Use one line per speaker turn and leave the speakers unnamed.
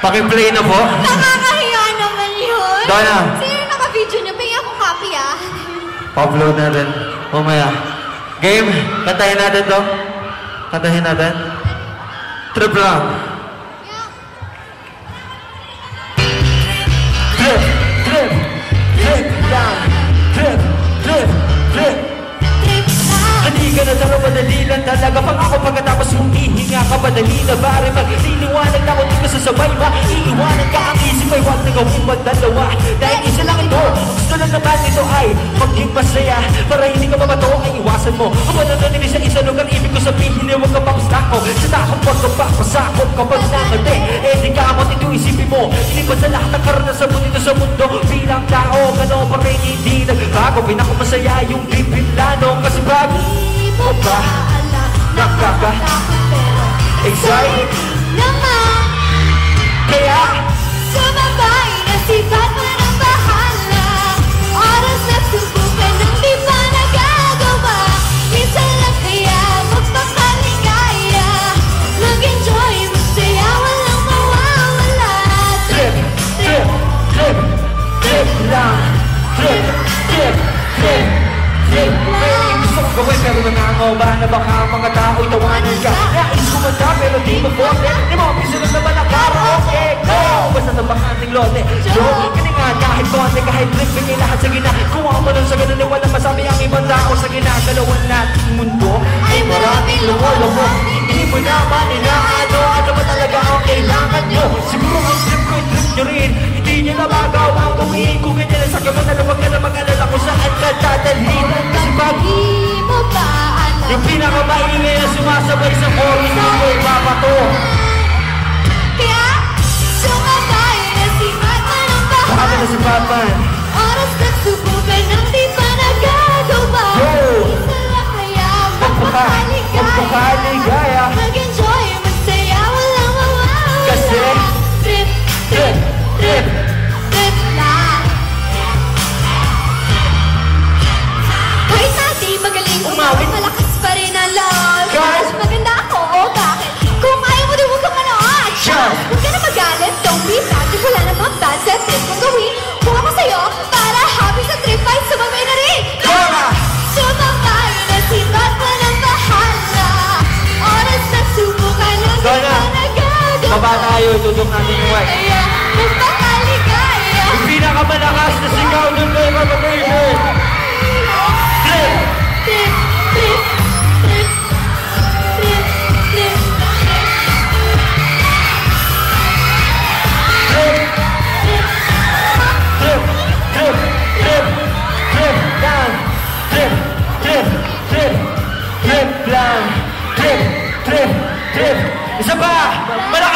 Paki-play na po.
Nakakahiya naman yun.
Donna.
Sino yung naka-video niyo? Pingin akong copy ah.
Pa-upload na rin. Mamaya. Game, kantahin natin to. Kantahin natin. Trip lang. Trip, trip, trip lang. Trip, trip, trip. Hindi ka na talaga madali lang talaga. Pag ako pagkatapos humihinga ka, madali na bari magliliwanag na kung di ka sasabay maiiwanan ka ang isip ay huwag na gawin magdalawa. Dahil isa lang ito, gusto lang naman ito ay maging masaya. Para hindi ka mabato ay iwasan mo ang mananatili sa isang lugar. Ibig ko sabihin na huwag ka pagsako sa takot pagkapapasakot kapag nakati. Eh di ka amot ito isipin mo. Ilipas sa lahat ng karanasan mo dito sa mundo. Bilang tao, gano'n pa rin hindi nagbago. Pinakamasaya yung bibilano kasi bago mo ba nakaka-excite
naman?
Kaya
sumabay na si Batman ang bahala. Oras na subukan ng di pa nagagawa. Minsan lang kaya magpakaligaya. Mag-enjoy, masaya, walang mawawala.
Trip, trip, trip, trip lang. Trip, trip, trip, trip lang. Gusto ko gawin pero nangangawa na baka mga tao'y tawanan ka. Nais kumanta pero di mo bote. Di mo pisunod naman ang karaoke. Go! Basta sa bakanting lote. Joe, galingan kahit konti, kahit trip, bigay lahat sa gina. Kung ako man sa ganun, walang masabi ang ibang tao sa ginagalawan nating mundo. Ay maraming loko-loko. Hindi mo naman inaano. Ano ba talaga ang kailangan nyo? Siguro ang trip ko, trip nyo rin. Hindi nyo na magawa ang gawin. Kung ganyan na sa gaman, huwag ka na mag-alala kung saan ka dadalhin. Kasi pag
mo ba alam?
yung pinakamaingay na sumasabay sa chorus mo ko ipapato.
Kaya sumabay na si Batman ang
Bakit na
bahala.
si Batman?
Oras na subukan ng di pa nagagawa. Minsan lang kaya
magpakaligaya.
Mag-enjoy, masaya, walang mawawala.
Kasi
trip,
trip, trip,
trip lang. Kahit na di magaling umawit, malakas pa rin ang loob.
Guys!
Mas maganda ako, o bakit? Kung ayaw mo din, huwag kang manood.
Sure!
Huwag ka na magalit, don't be bad. Kasi wala namang bad sa trip kong gawin. Kung ako sa'yo, para happy sa trip ay sumabay na rin.
Donna!
Sumabay na si Batman ang bahala. Oras na subukan ng di
Donna!
pa nagagawa.
Baba tayo, tutok natin yung mic.
Kaya magpakaligaya.
Yung pinakamalakas na sigaw ng Play Propagation. Trip!
Trip, trip, trip, trip, trip.
Trip! Trip! Trip! Trip! Trip lang! Trip! Trip! Trip! Trip lang! Trip! Trip! Trip! Isa pa! Malakas!